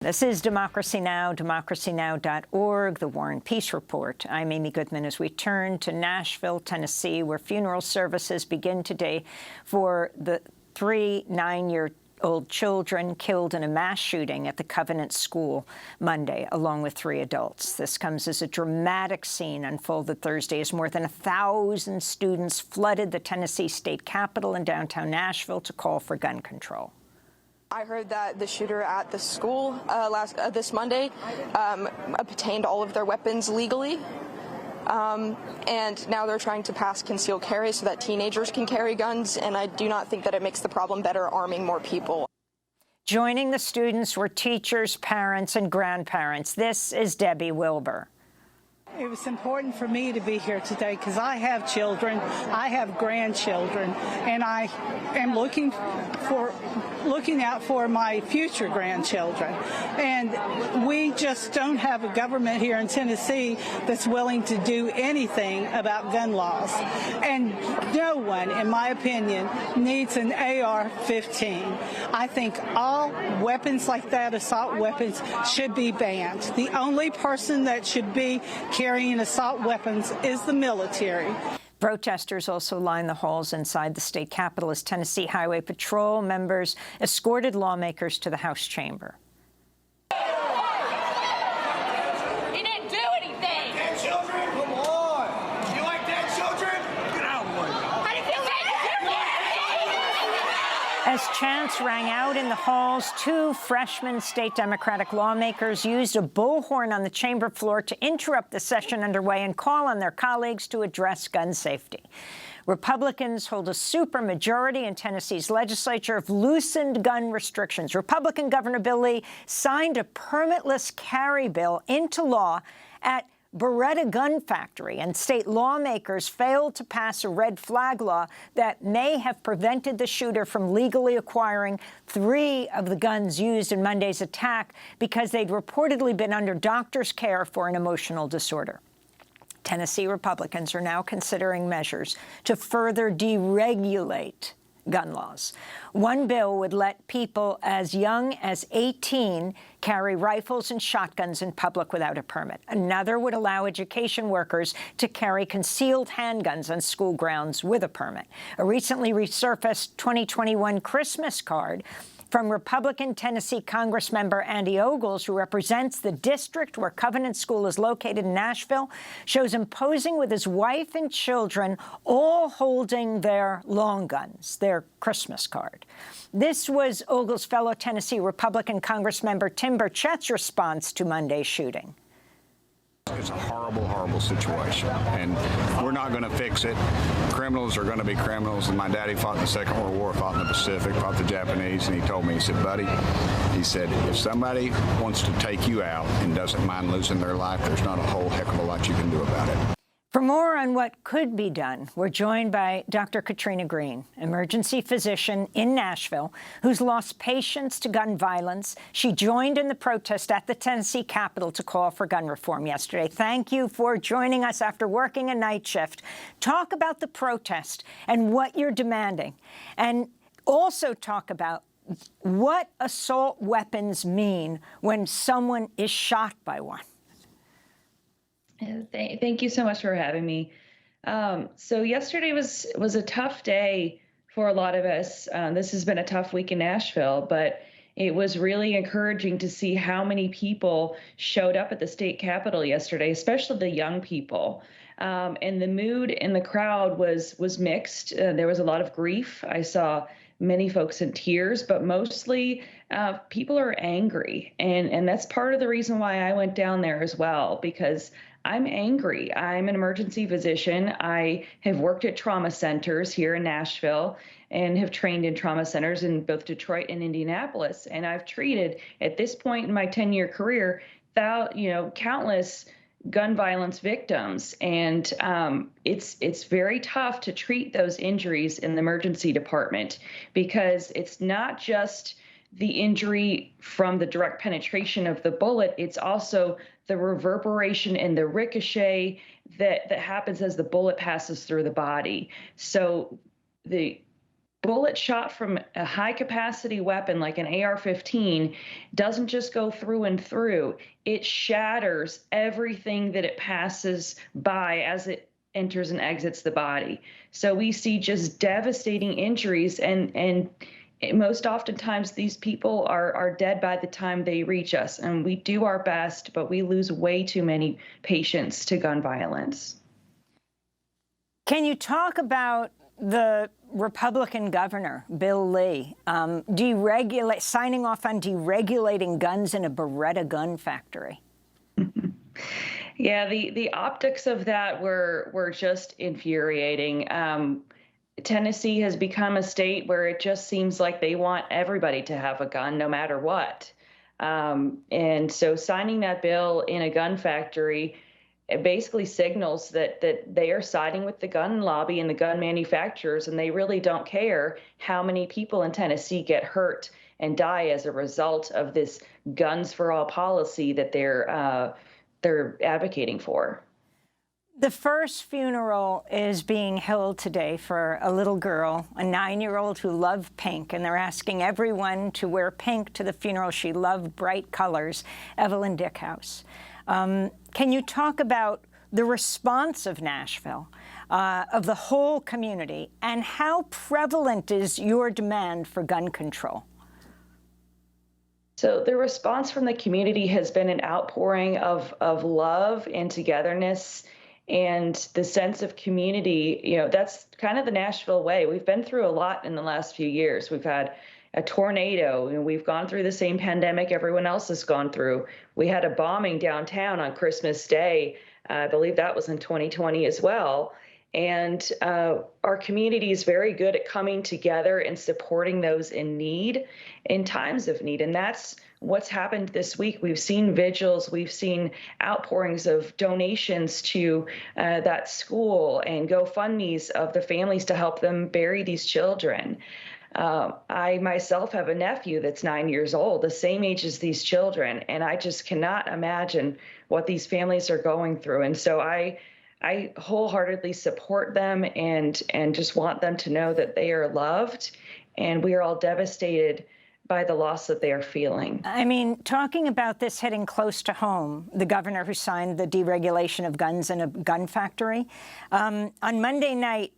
This is Democracy Now!, democracynow.org, the War and Peace Report. I'm Amy Goodman as we turn to Nashville, Tennessee, where funeral services begin today for the 3 9-year-old children killed in a mass shooting at the Covenant School Monday, along with 3 adults. This comes as a dramatic scene unfolded Thursday as more than 1,000 students flooded the Tennessee state capitol in downtown Nashville to call for gun control. I heard that the shooter at the school this Monday obtained all of their weapons legally, and now they're trying to pass concealed carry so that teenagers can carry guns, and I do not think that it makes the problem better arming more people. Joining the students were teachers, parents, and grandparents. This is Debbie Wilbur. It was important for me to be here today because I have children, I have grandchildren, and I am looking out for my future grandchildren. And we just don't have a government here in Tennessee that's willing to do anything about gun laws. And no one, in my opinion, needs an AR-15. I think all weapons like that, assault weapons, should be banned. The only person that should be carrying assault weapons is the military. Protesters also lined the halls inside the state capitol as Tennessee Highway Patrol members escorted lawmakers to the House chamber. He didn't do anything. Dead children? Come on. You like dead children? Get out of the way. How do you feel As chants rang out in the halls, 2 freshman state Democratic lawmakers used a bullhorn on the chamber floor to interrupt the session underway and call on their colleagues to address gun safety. Republicans hold a supermajority in Tennessee's legislature have loosened gun restrictions. Republican Governor Bill Lee signed a permitless carry bill into law at Beretta Gun Factory, and state lawmakers failed to pass a red flag law that may have prevented the shooter from legally acquiring 3 of the guns used in Monday's attack because they'd reportedly been under doctor's care for an emotional disorder. Tennessee Republicans are now considering measures to further deregulate gun laws. One bill would let people as young as 18 carry rifles and shotguns in public without a permit. Another would allow education workers to carry concealed handguns on school grounds with a permit. A recently resurfaced 2021 Christmas card from Republican Tennessee Congressmember Andy Ogles, who represents the district where Covenant School is located in Nashville, shows him posing with his wife and children, all holding their long guns, their Christmas card. This was Ogles' fellow Tennessee Republican Congressmember Tim Burchett's response to Monday's shooting. It's a horrible, horrible situation, and we're not going to fix it. Criminals are going to be criminals, and my daddy fought in the Second World War, fought in the Pacific, fought the Japanese, and he told me, he said, buddy, he said, if somebody wants to take you out and doesn't mind losing their life, there's not a whole heck of a lot you can do about it. For more on what could be done, we're joined by Dr. Katrina Green, emergency physician in Nashville, who's lost patients to gun violence. She joined in the protest at the Tennessee Capitol to call for gun reform yesterday. Thank you for joining us after working a night shift. Talk about the protest and what you're demanding, and also talk about what assault weapons mean when someone is shot by one. Thank you so much for having me. So yesterday was a tough day for a lot of us. This has been a tough week in Nashville, but it was really encouraging to see how many people showed up at the state capitol yesterday, especially the young people. And the mood in the crowd was mixed. There was a lot of grief. I saw many folks in tears, but mostly people are angry. And that's part of the reason why I went down there as well, because I'm angry. I'm an emergency physician. I have worked at trauma centers here in Nashville and have trained in trauma centers in both Detroit and Indianapolis. And I've treated, at this point in my 10-year career, countless gun violence victims. And it's very tough to treat those injuries in the emergency department because it's not just the injury from the direct penetration of the bullet, it's also the reverberation and the ricochet that happens as the bullet passes through the body. So the bullet shot from a high-capacity weapon like an AR-15 doesn't just go through and through. It shatters everything that it passes by as it enters and exits the body. So we see just devastating injuries, and most oftentimes these people are dead by the time they reach us. And we do our best, but we lose way too many patients to gun violence. Can you talk about the Republican governor, Bill Lee, signing off on deregulating guns in a Beretta gun factory? Yeah, the optics of that were just infuriating. Tennessee has become a state where it just seems like they want everybody to have a gun, no matter what. And so signing that bill in a gun factory, it basically signals that they are siding with the gun lobby and the gun manufacturers, and they really don't care how many people in Tennessee get hurt and die as a result of this guns for all policy that they're advocating for. The first funeral is being held today for a little girl, a 9-year-old who loved pink, and they're asking everyone to wear pink to the funeral. She loved bright colors, Evelyn Dickhouse. Can you talk about the response of Nashville, of the whole community, and how prevalent is your demand for gun control? So the response from the community has been an outpouring of love and togetherness and the sense of community. You know, that's kind of the Nashville way. We've been through a lot in the last few years. We've had a tornado, and we've gone through the same pandemic everyone else has gone through. We had a bombing downtown on Christmas Day. I believe that was in 2020 as well. And our community is very good at coming together and supporting those in need, in times of need. And that's what's happened this week. We've seen vigils, we've seen outpourings of donations to that school and GoFundMes of the families to help them bury these children. I myself have a nephew that's 9 years old, the same age as these children, and I just cannot imagine what these families are going through. And so I wholeheartedly support them and just want them to know that they are loved, and we are all devastated by the loss that they are feeling. I mean, talking about this hitting close to home, the governor who signed the deregulation of guns in a gun factory, on Monday night,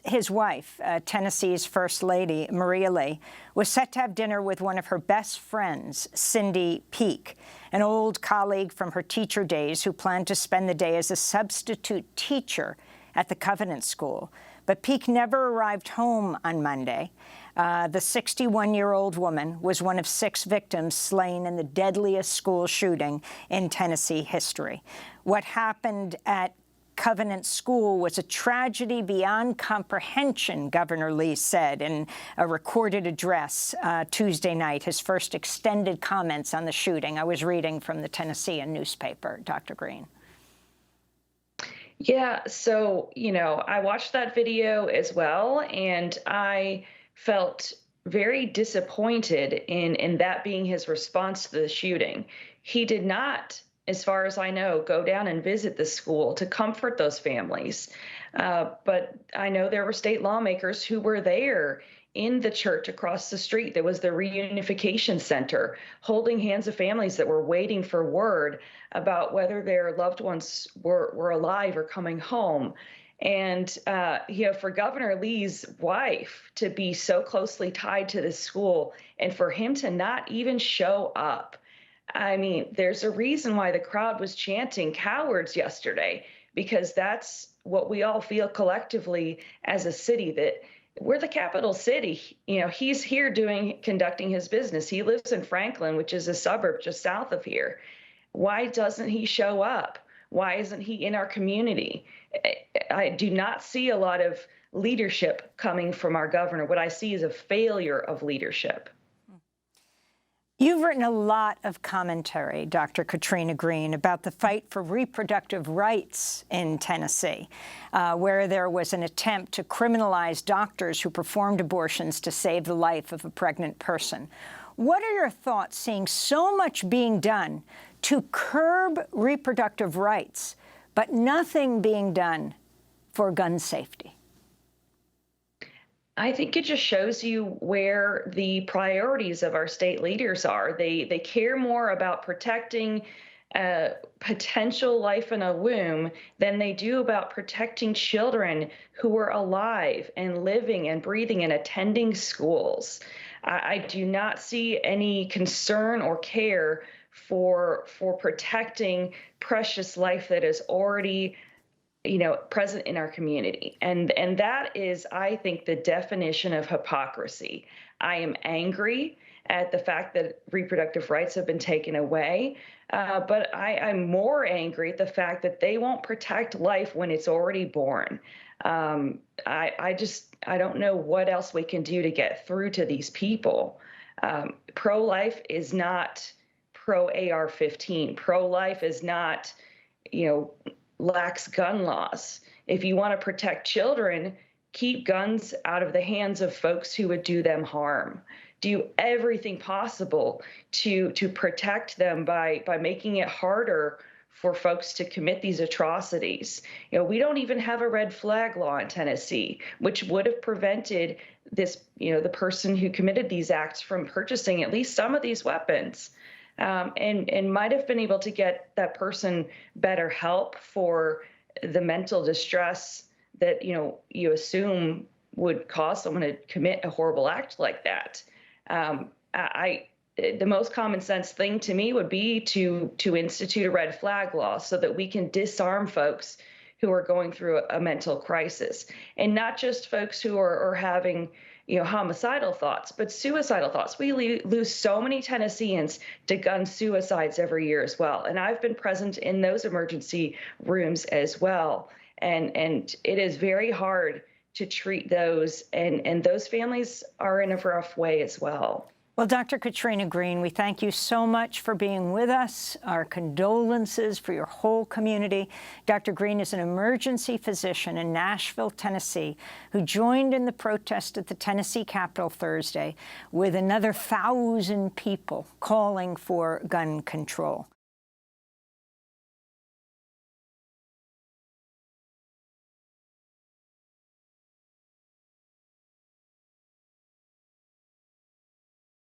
his wife, Tennessee's First Lady, Maria Lee, was set to have dinner with one of her best friends, Cindy Peake, an old colleague from her teacher days who planned to spend the day as a substitute teacher at the Covenant School. But Peake never arrived home on Monday. The 61-year-old woman was one of 6 victims slain in the deadliest school shooting in Tennessee history. What happened at Covenant School was a tragedy beyond comprehension, Governor Lee said in a recorded address Tuesday night, his first extended comments on the shooting. I was reading from the Tennessean newspaper, Dr. Green. Yeah, so, you know, I watched that video as well, and I felt very disappointed in that being his response to the shooting. He did not, as far as I know, go down and visit the school to comfort those families. But I know there were state lawmakers who were there in the church across the street. There was the reunification center, holding hands of families that were waiting for word about whether their loved ones were alive or coming home. And, you know, for Governor Lee's wife to be so closely tied to this school and for him to not even show up, I mean, there's a reason why the crowd was chanting cowards yesterday, because that's what we all feel collectively as a city, that we're the capital city. You know, he's here conducting his business. He lives in Franklin, which is a suburb just south of here. Why doesn't he show up? Why isn't he in our community? I do not see a lot of leadership coming from our governor. What I see is a failure of leadership. You've written a lot of commentary, Dr. Katrina Green, about the fight for reproductive rights in Tennessee, where there was an attempt to criminalize doctors who performed abortions to save the life of a pregnant person. What are your thoughts seeing so much being done to curb reproductive rights, but nothing being done for gun safety? I think it just shows you where the priorities of our state leaders are. They care more about protecting potential life in a womb than they do about protecting children who are alive and living and breathing and attending schools. I do not see any concern or care for protecting precious life that is already present in our community. And that is, I think, the definition of hypocrisy. I am angry at the fact that reproductive rights have been taken away, but I'm more angry at the fact that they won't protect life when it's already born. I don't know what else we can do to get through to these people. Pro-life is not pro-AR-15. Pro-life is not, lax gun laws. If you want to protect children, keep guns out of the hands of folks who would do them harm. Do everything possible to protect them by making it harder for folks to commit these atrocities. We don't even have a red flag law in Tennessee, which would have prevented this, the person who committed these acts from purchasing at least some of these weapons. And might have been able to get that person better help for the mental distress that, you assume would cause someone to commit a horrible act like that. The most common sense thing to me would be to institute a red flag law so that we can disarm folks who are going through a mental crisis, and not just folks who are having homicidal thoughts, but suicidal thoughts. We lose so many Tennesseans to gun suicides every year as well. And I've been present in those emergency rooms as well. And it is very hard to treat those. And those families are in a rough way as well. Well, Dr. Katrina Green, we thank you so much for being with us. Our condolences for your whole community. Dr. Green is an emergency physician in Nashville, Tennessee, who joined in the protest at the Tennessee Capitol Thursday with another 1,000 people calling for gun control.